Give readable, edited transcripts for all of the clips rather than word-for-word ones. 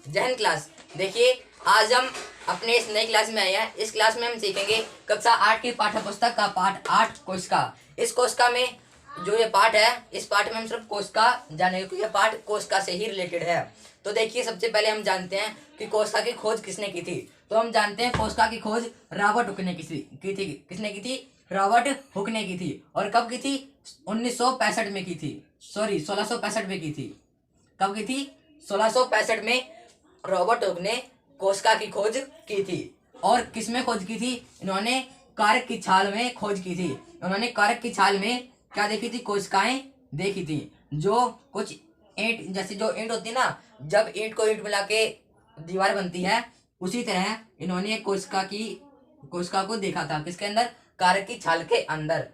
जहन क्लास। देखिए आज हम अपने इस नई क्लास में आए हैं। इस क्लास में हम सीखेंगे कक्षा 8 की पाठ्य पुस्तक का पाठ 8 कोशिका। इस कोशिका में जो ये पाठ है, इस पाठ में हम सिर्फ कोशिका जानेंगे क्योंकि यह पाठ कोशिका से ही रिलेटेड है। तो देखिए सबसे पहले हम जानते हैं कि कोशिका की खोज किसने की थी। तो हम जानते हैं कोशिका की खोज रॉबर्ट हुक ने की थी। किसने की थी? रॉबर्ट हुक ने की थी। और कब की थी? 1965 में की थी। सॉरी 1665 में की थी। कब की थी? 1665 में रॉबर्ट हुक ने कोशिका की खोज की थी। और किसमें खोज की थी? इन्होंने कारक की छाल में खोज की थी। उन्होंने कारक की छाल में क्या देखी थी? कोशिकाएं देखी थी। जो कुछ ईंट, जैसे जो ईंट होती है ना, जब ईंट को ईंट मिला के दीवार बनती है, उसी तरह इन्होंने कोशिका को देखा था। किसके अंदर? कारक की छाल के अंदर।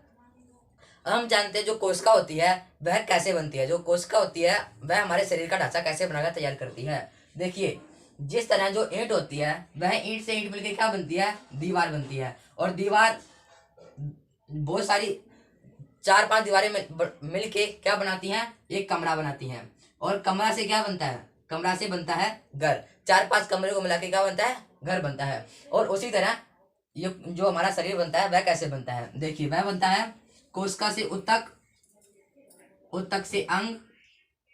हम जानते हैं जो कोशिका होती है वह कैसे बनती है। जो कोशिका होती है वह हमारे शरीर का ढांचा कैसे बनाकर तैयार करती है। देखिए जिस तरह जो ईंट होती है वह ईंट से ईंट मिलकर क्या बनती है? दीवार बनती है। और दीवार बहुत सारी 4-5 दीवारें मिल के क्या बनाती हैं? एक कमरा बनाती हैं। और कमरा से क्या बनता है? कमरा से बनता है घर। 4-5 कमरे को मिला के क्या बनता है? घर बनता है। और उसी तरह ये जो हमारा शरीर बनता है वह कैसे बनता है? देखिए वह बनता है कोशिका से उत्तक, उत्तक से अंग,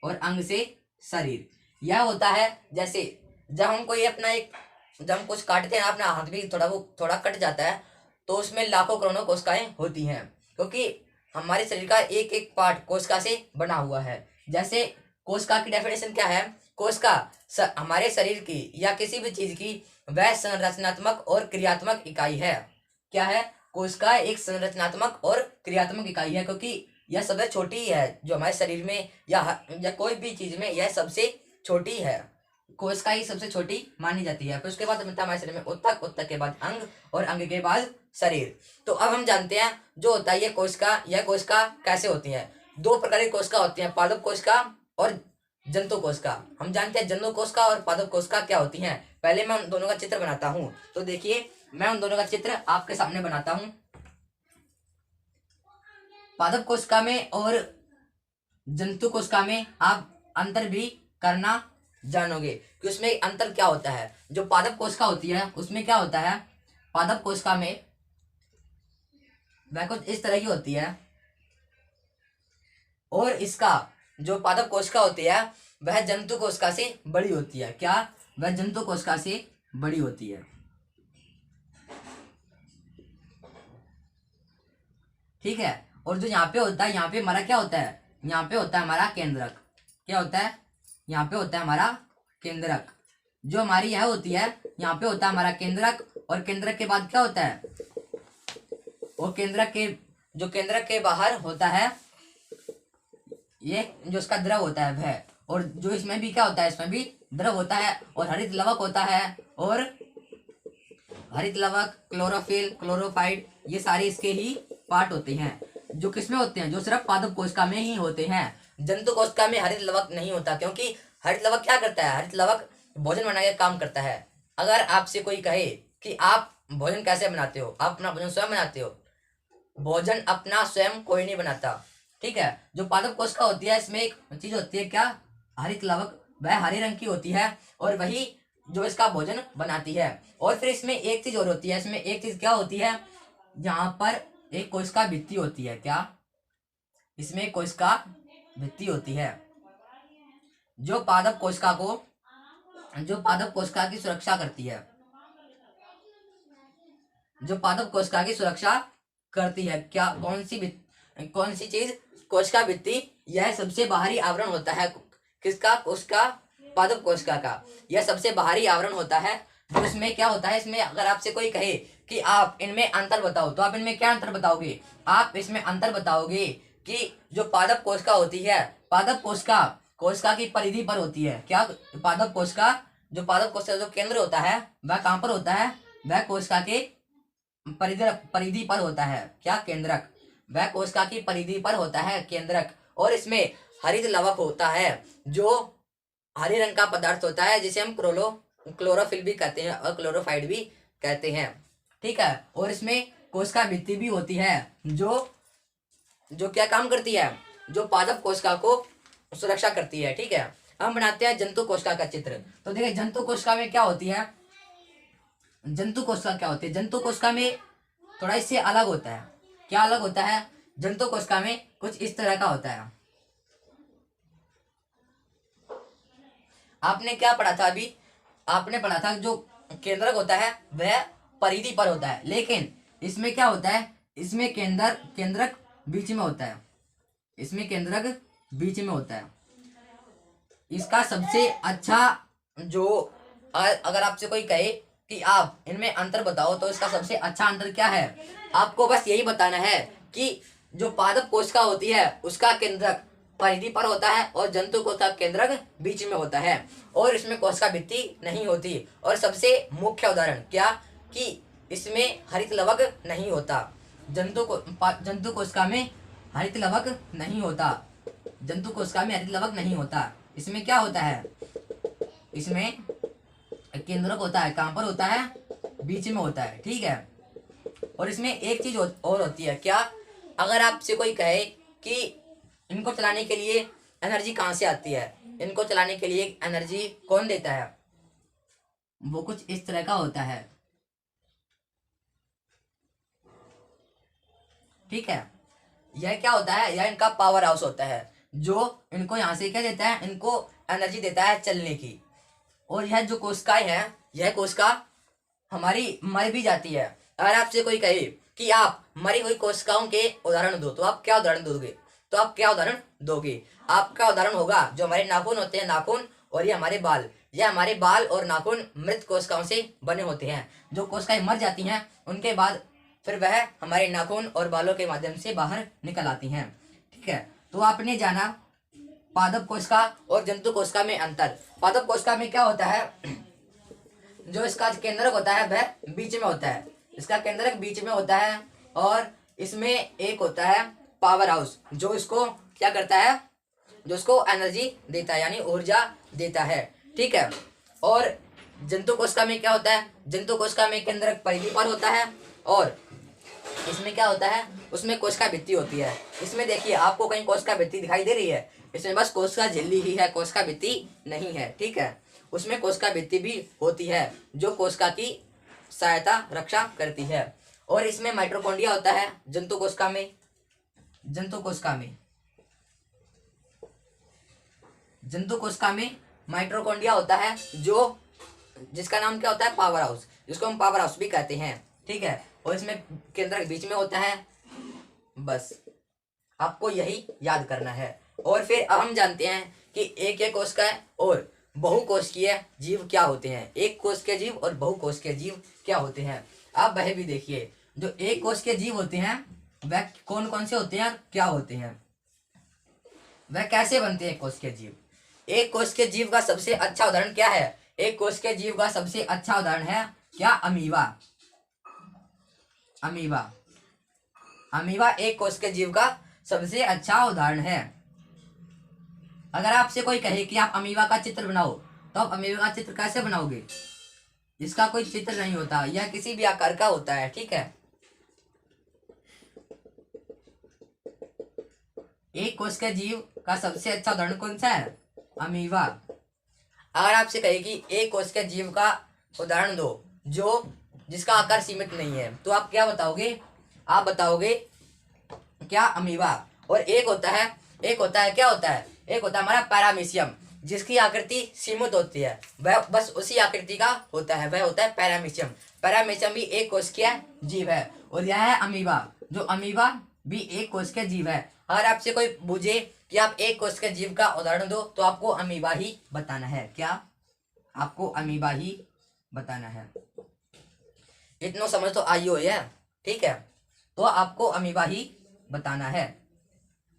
और अंग से शरीर। यह होता है जैसे जब हम कोई अपना एक जब हम कुछ काटते हैं, अपना हाथ भी थोड़ा कट जाता है, तो उसमें लाखों करोड़ों कोशिकाएं होती हैं क्योंकि हमारे शरीर का एक एक पार्ट कोशिका से बना हुआ है। जैसे कोशिका की डेफिनेशन क्या है? कोशिका हमारे शरीर की या किसी भी चीज की वह संरचनात्मक और क्रियात्मक इकाई है। क्या है? कोशिका एक संरचनात्मक और क्रियात्मक इकाई है क्योंकि यह सबसे छोटी है जो हमारे शरीर में या कोई भी चीज में यह सबसे छोटी है। कोशिका ही सबसे छोटी मानी जाती है। फिर उसके बाद बनता है हमारे शरीर में उत्तक, उत्तक के बाद अंग, और अंग के बाद शरीर। तो अब हम जानते हैं जो होता है ये कोशिका, यह कोशिका कैसे होती है। 2 प्रकार की कोशिका होती है, पादप कोशिका और जंतु कोशिका। हम जानते हैं जंतु कोशिका और पादप कोशिका क्या होती हैं। पहले मैं उन दोनों का चित्र बनाता हूँ। तो देखिए मैं उन दोनों का चित्र आपके सामने बनाता हूँ। पादप कोशिका में और जंतु कोशिका में आप अंतर भी करना जानोगे कि उसमें अंतर क्या होता है। जो पादप कोशिका होती है उसमें क्या होता है? पादप कोशिका में वह कुछ इस तरह की होती है, और इसका जो पादप कोशिका होती है वह जंतु कोशिका से बड़ी होती है। क्या? वह जंतु कोशिका से बड़ी होती है। ठीक है। और जो यहाँ पे होता है, यहाँ पे हमारा क्या होता है? यहाँ पे होता है हमारा केंद्रक। क्या होता है? यहाँ पे होता है हमारा केंद्रक। जो हमारी यह होती है, यहाँ पे होता है हमारा केंद्रक, और केंद्रक के बाद क्या होता है? और केंद्रक के बाहर होता है ये जो इसका द्रव होता है वह। और जो इसमें भी क्या होता है? इसमें भी द्रव होता है और हरित लवक होता है। और हरित लवक, क्लोरोफिल, क्लोरोफाइड, ये सारे इसके ही पार्ट होते हैं। जो किसमें होते हैं? जो सिर्फ पादप कोशिका में ही होते हैं। जंतु कोशिका में हरित लवक नहीं होता क्योंकि हरित लवक क्या करता है? हरित लवक भोजन बनाने का काम करता है। अगर आपसे कोई कहे कि आप भोजन कैसे बनाते हो, आप अपना भोजन स्वयं बनाते हो, भोजन अपना स्वयं कोई नहीं बनाता। ठीक है। जो पादप कोशिका होती है इसमें एक चीज होती है, क्या? हरित लवक। वह हरे रंग की होती है और वही जो इसका भोजन बनाती है। और फिर इसमें एक चीज और होती है, इसमें एक चीज क्या होती है? जहां पर एक कोशिका भित्ति होती है। क्या? इसमें कोशिका भित्ति होती है जो पादप कोशिका की सुरक्षा करती है। जो पादप कोशिका की सुरक्षा करती है। क्या? कौन सी चीज? कोशिका भित्ति। यह सबसे बाहरी आवरण होता है। किसका? कोशिका, पादप कोशिका का यह सबसे बाहरी आवरण होता है। जो इसमें क्या होता है? इसमें अगर आपसे कोई कहे कि आप इनमें अंतर बताओ, तो आप इनमें क्या अंतर बताओगे? आप इसमें अंतर बताओगे कि जो पादप कोशिका होती है, पादप कोशिका की परिधि पर होती है। क्या? पादप कोशिका जो केंद्र होता है वह कहां पर होता है? वह कोशिका के परिधि पर होता है। क्या? केंद्रक। वह कोशिका की परिधि पर होता है, केंद्रक। और इसमें हरित लवक होता है जो हरे रंग का पदार्थ होता है, जिसे हम क्लोरोफिल भी कहते हैं और क्लोरोफाइड भी कहते हैं। ठीक है। और इसमें कोशिका भित्ति भी होती है जो जो क्या काम करती है? जो पादप कोशिका को सुरक्षा करती है। ठीक है। हम बनाते हैं जंतु कोशिका का चित्र। तो देखिए जंतु कोशिका में क्या होती है, जंतु कोशिका क्या होती है, जंतु कोशिका में थोड़ा इससे अलग होता है। क्या अलग होता है, जंतु कोशिका में कुछ इस तरह का होता है। आपने क्या पढ़ा था अभी, आपने पढ़ा था जो केंद्रक होता है वह परिधि पर होता है, लेकिन इसमें क्या होता है, इसमें केंद्रक बीच में होता है, इसमें केंद्रक बीच में होता है। इसका सबसे अच्छा जो अगर आपसे कोई कहे कि आप इनमें अंतर बताओ तो इसका सबसे अच्छा अंतर क्या है, आपको बस यही बताना है कि जो पादप कोशिका होती है उसका केंद्रक परिधि पर होता है और जंतु कोशिका केंद्रक बीच में होता है और इसमें कोशिका भित्ति नहीं होती। और सबसे मुख्य उदाहरण क्या कि इसमें हरित लवक नहीं होता, जंतु कोशिका में हरित लवक नहीं होता, जंतु कोशिका में हरित लवक नहीं होता। इसमें क्या होता है, इसमें केंद्रक होता है, कहां पर होता है, बीच में होता है, ठीक है। और इसमें एक चीज और होती है, क्या, अगर आपसे कोई कहे कि इनको चलाने के लिए एनर्जी कहां से आती है, इनको चलाने के लिए एनर्जी कौन देता है, वो कुछ इस तरह का होता है, ठीक है। यह क्या होता है, यह इनका पावर हाउस होता है जो इनको यहां से क्या देता है, इनको एनर्जी देता है चलने की। और यह जो कोशिकाएं है, यह कोशिका हमारी मर भी जाती है। अगर आपसे कोई कहे कि आप मरी हुई कोशिकाओं के उदाहरण दो तो आप क्या उदाहरण दोगे, तो आप क्या उदाहरण दोगे, आपका उदाहरण होगा जो हमारे नाखून होते हैं, नाखून, और ये हमारे बाल, यह हमारे बाल और नाखून मृत कोशिकाओं से बने होते हैं। जो कोशिकाएं मर जाती हैं उनके बाद फिर वह हमारे नाखून और बालों के माध्यम से बाहर निकल आती हैं, ठीक है। तो आपने जाना पादप कोशिका और जंतु कोशिका में अंतर। पादप कोशिका में क्या होता है, जो इसका केंद्रक होता है वह बीच में होता है, इसका केंद्रक बीच में होता है और इसमें एक होता है पावर हाउस जो इसको क्या करता है, जो इसको एनर्जी देता है यानी ऊर्जा देता है, ठीक है। और जंतु कोशिका में क्या होता है, जंतु कोशिका में केंद्रक परिधि पर होता है और इसमें क्या होता है, उसमें कोशिका भित्ति होती है। इसमें देखिए आपको कहीं कोशिका भित्ति दिखाई दे रही है, इसमें बस कोशिका झिल्ली ही है, कोशिका भित्ति नहीं है, ठीक है। उसमें कोशिका भित्ति भी होती है जो कोशिका की सहायता रक्षा करती है। और इसमें माइटोकॉन्ड्रिया होता है जंतु कोशिका में, जंतु कोशिका में माइटोकॉन्ड्रिया होता है जो जिसका नाम क्या होता है, पावर हाउस, जिसको हम पावर हाउस भी कहते हैं, ठीक है। और इसमें केंद्रक बीच में होता है, बस आपको यही याद करना है। और फिर अब हम जानते हैं कि एक कोशिका और बहुकोशिकीय जीव क्या होते हैं, एक कोशिकीय जीव और बहुकोशिकीय जीव क्या होते हैं। आप वह भी देखिए, जो एक कोशिकीय जीव होते हैं वह कौन कौन से होते हैं, क्या होते हैं, वह कैसे बनते हैं कोशिकीय जीव। एक कोशिकीय जीव का सबसे अच्छा उदाहरण क्या है, एक कोशिकीय जीव का सबसे अच्छा उदाहरण है क्या, अमीबा। अमीबा एक कोशिकीय जीव का सबसे अच्छा उदाहरण है। अगर आपसे कोई कहे कि आप अमीबा का चित्र बनाओ तो आप अमीबा का चित्र कैसे बनाओगे, इसका कोई चित्र नहीं होता, यह किसी भी आकार का होता है, ठीक है। एक कोशिकीय जीव का सबसे अच्छा उदाहरण कौन सा है, अमीबा। अगर आपसे कहे कि एक कोशिकीय जीव का उदाहरण दो जो जिसका आकार सीमित नहीं है तो आप क्या बताओगे, आप बताओगे क्या, अमीबा। और एक होता है क्या होता है, एक होता है हमारा पैरामीशियम जिसकी आकृति सीमित होती है, वह बस उसी आकृति का होता है, वह होता है पैरामीशियम। पैरामीशियम भी एक कोशिकीय जीव है। और यह है अमीबा, जो अमीबा भी एक कोशिकीय जीव है। अगर आपसे कोई पूछे कि आप एक कोशिकीय जीव का उदाहरण दो तो आपको अमीबा ही बताना है, क्या, आपको अमीबा ही बताना है। इतना समझ तो आई हो है, ठीक है, तो आपको अमीबा ही बताना है।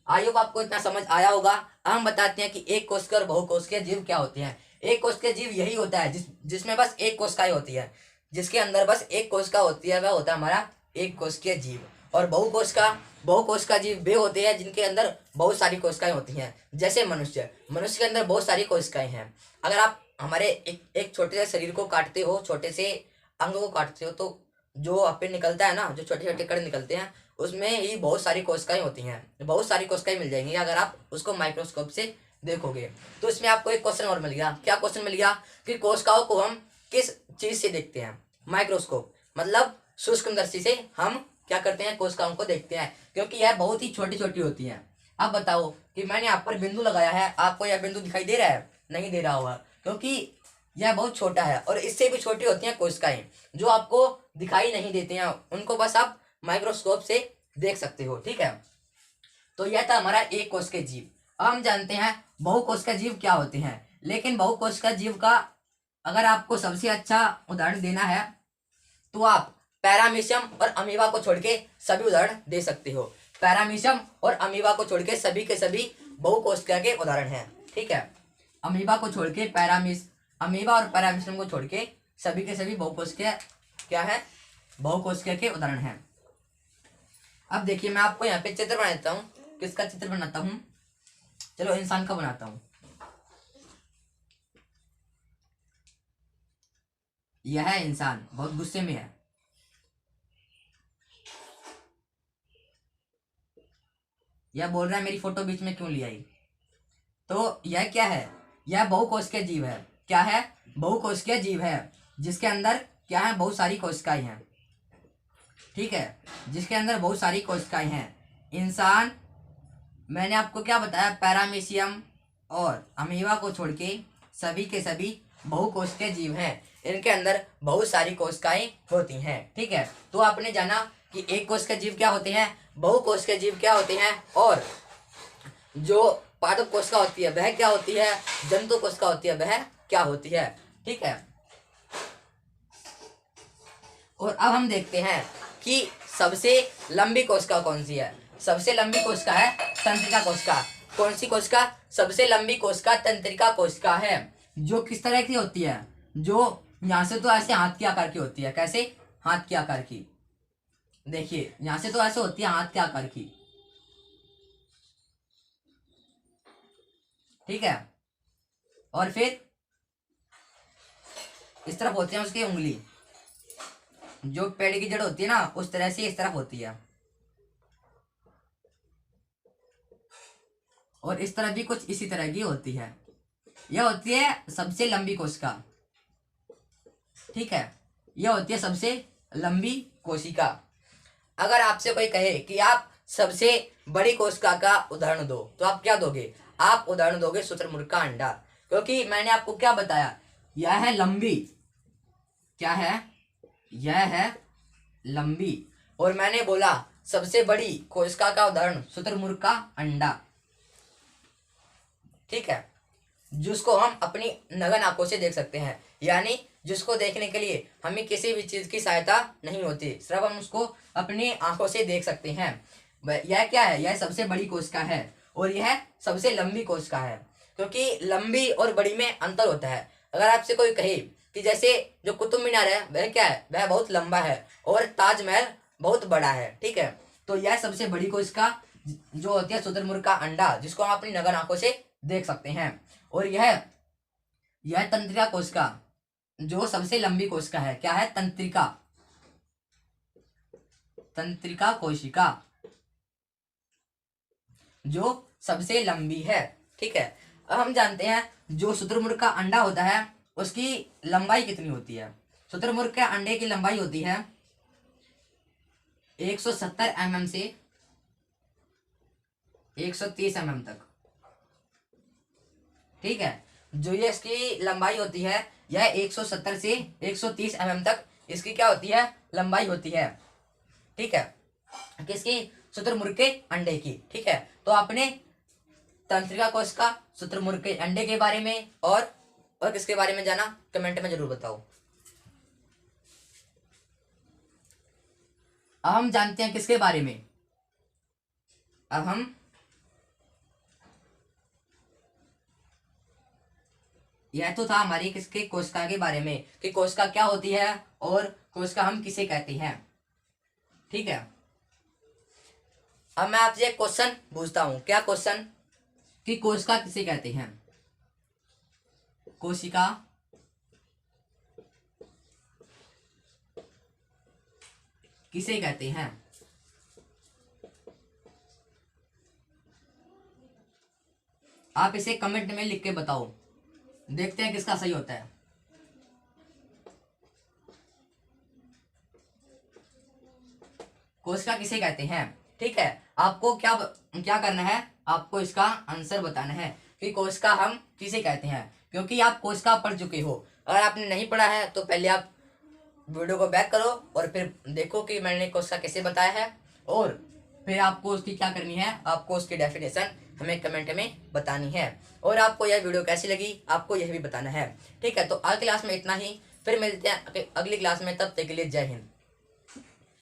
आई होप आपको इतना समझ आया होगा। हम बताते हैं कि एक कोशिकीय और बहुकोशिकीय जीव क्या होते हैं। एक कोशिकीय जीव यही होता है जिसमें बस एक कोशिका होती है, जिसके अंदर बस एक कोशिका होती है, वह होता है हमारा एक कोशिकीय जीव। और बहुकोशिका जीव वे होते हैं जिनके अंदर बहुत सारी कोशिकाएं होती हैं, जैसे मनुष्य के अंदर बहुत सारी कोशिकाएं हैं। अगर आप हमारे एक छोटे से शरीर को काटते हो, छोटे से अंग को काटते हो तो जो आप निकलता है ना, जो छोटे छोटे कण निकलते हैं उसमें ही बहुत सारी कोशिकाएं होती हैं, बहुत सारी कोशिकाएं मिल जाएंगी अगर आप उसको माइक्रोस्कोप से देखोगे तो इसमें आपको एक क्वेश्चन और मिल गया। क्या क्वेश्चन मिल गया कि कोशिकाओं को हम किस चीज से देखते हैं? माइक्रोस्कोप, मतलब सूक्ष्मदर्शी से हम क्या करते हैं? कोशिकाओं को देखते हैं, क्योंकि यह बहुत ही छोटी छोटी होती हैं। अब बताओ कि मैंने यहाँ पर बिंदु लगाया है, आपको यह बिंदु दिखाई दे रहा है? नहीं दे रहा होगा, क्योंकि यह बहुत छोटा है। और इससे भी छोटी होती हैं कोशिकाएं, जो आपको दिखाई नहीं देती हैं, उनको बस आप माइक्रोस्कोप से देख सकते हो। ठीक है, तो यह था हमारा एक कोशिकीय जीव। अब हम जानते हैं बहुकोशिकीय जीव क्या होते हैं। लेकिन बहुकोशिकीय जीव का अगर आपको सबसे अच्छा उदाहरण देना है तो आप पैरामीशियम और अमीबा को छोड़ के सभी उदाहरण दे सकते हो। पैरामीशियम और अमीबा को छोड़ के सभी के सभी बहुकोशिकीय के उदाहरण हैं। ठीक है, अमीबा को छोड़ के अमीबा और पैरामीशियम को छोड़ के सभी के सभी बहुकोशिकीय क्या है? बहुकोशिकीय के उदाहरण हैं। अब देखिए, मैं आपको यहाँ पे चित्र बना देता हूँ। किसका चित्र बनाता हूँ? चलो इंसान का बनाता हूँ। यह है इंसान, बहुत गुस्से में है। यह बोल रहा है मेरी फोटो बीच में क्यों ले आई? तो यह क्या है? यह बहुकोशिकीय जीव है। क्या है? बहुकोशिकीय जीव है, जिसके अंदर क्या है? बहुत सारी कोशिकाएं हैं। ठीक है, जिसके अंदर बहुत सारी कोशिकाएं हैं। इंसान, मैंने आपको क्या बताया? पैरामीशियम और अमीबा को छोड़ के सभी के सभी बहुकोशिकीय जीव हैं। इनके अंदर बहुत सारी कोशिकाएं होती हैं। ठीक है, तो आपने जाना कि एक कोशिकीय जीव क्या होते हैं, बहुकोशिकीय जीव क्या होते हैं, और जो पादप कोशिका होती है वह क्या होती है, जंतु कोशिका होती है वह क्या होती है। ठीक है, और अब हम देखते हैं कि सबसे लंबी कोशिका कौन सी है। सबसे लंबी कोशिका है तंत्रिका कोशिका। कौन सी कोशिका? सबसे लंबी कोशिका तंत्रिका कोशिका है, जो किस तरह की होती है? जो यहाँ से तो ऐसे हाथ के आकार की होती है। कैसे? हाथ के आकार की। देखिए, यहाँ से तो ऐसे होती है हाथ के आकार की। ठीक है, और फिर इस तरफ होती है उसकी उंगली। जो पेड़ की जड़ होती है ना, उस तरह से इस तरफ होती है, और इस तरफ भी कुछ इसी तरह की होती है। यह होती है सबसे लंबी कोशिका। ठीक है, यह होती है सबसे लंबी कोशिका। अगर आपसे कोई कहे कि आप सबसे बड़ी कोशिका का उदाहरण दो, तो आप क्या दोगे? आप उदाहरण दोगे शुतुरमुर्ग का अंडा, क्योंकि मैंने आपको क्या बताया? यह है लंबी। क्या है? यह है लंबी। और मैंने बोला सबसे बड़ी कोशिका का उदाहरण शुतुरमुर्ग का अंडा। ठीक है, जिसको हम अपनी नगन आंखों से देख सकते हैं, यानी जिसको देखने के लिए हमें किसी भी चीज की सहायता नहीं होती, सिर्फ हम उसको अपनी आंखों से देख सकते हैं। यह क्या है? यह सबसे बड़ी कोशिका है, और यह सबसे लंबी कोशिका है, क्योंकि लंबी और बड़ी में अंतर होता है। अगर आपसे कोई कहे कि जैसे जो कुतुब मीनार है वह क्या है? वह बहुत लंबा है, और ताजमहल बहुत बड़ा है। ठीक है, तो यह सबसे बड़ी कोशिका जो होती है शुतुरमुर्ग का अंडा, जिसको हम अपनी नगन आंखों से देख सकते हैं। और यह तंत्रिका कोशिका जो सबसे लंबी कोशिका है। क्या है? तंत्रिका, तंत्रिका कोशिका जो सबसे लंबी है। ठीक है, अब हम जानते हैं जो शुतुरमुर्ग का अंडा होता है उसकी लंबाई कितनी होती है। शुतुरमुर्ग के अंडे की लंबाई होती है 170 mm से 130 mm तक। ठीक है, जो ये इसकी लंबाई होती है यह 170 से 130 mm तक इसकी क्या होती है? लंबाई होती है। ठीक है, किसकी? शुतुरमुर्ग के अंडे की। ठीक है, तो आपने तंत्रिका कोशिका, शुतुरमुर्ग के अंडे के बारे में और किसके बारे में जाना? कमेंट में जरूर बताओ। अब हम जानते हैं किसके बारे में? अब हम यह तो था हमारी किसके? कोशिका के बारे में, कि कोशिका क्या होती है और कोशिका हम किसे कहते हैं। ठीक है, अब मैं आपसे एक क्वेश्चन पूछता हूं। क्या क्वेश्चन? कि कोशिका किसे कहते हैं? कोशिका किसे कहते हैं? आप इसे कमेंट में लिख के बताओ, देखते हैं किसका सही होता है। कोशिका किसे कहते हैं? ठीक है, आपको क्या क्या करना है, आपको इसका आंसर बताना है कि कोशिका हम किसे कहते हैं, क्योंकि आप कोशिका पढ़ चुके हो। अगर आपने नहीं पढ़ा है तो पहले आप वीडियो को बैक करो और फिर देखो कि मैंने कोशिका कैसे बताया है, और फिर आपको उसकी क्या करनी है, आपको उसकी डेफिनेशन हमें कमेंट में बतानी है। और आपको यह वीडियो कैसी लगी आपको यह भी बताना है। ठीक है, तो आज क्लास में इतना ही, फिर मिलते हैं अगली क्लास में, तब तक के लिए जय हिंद।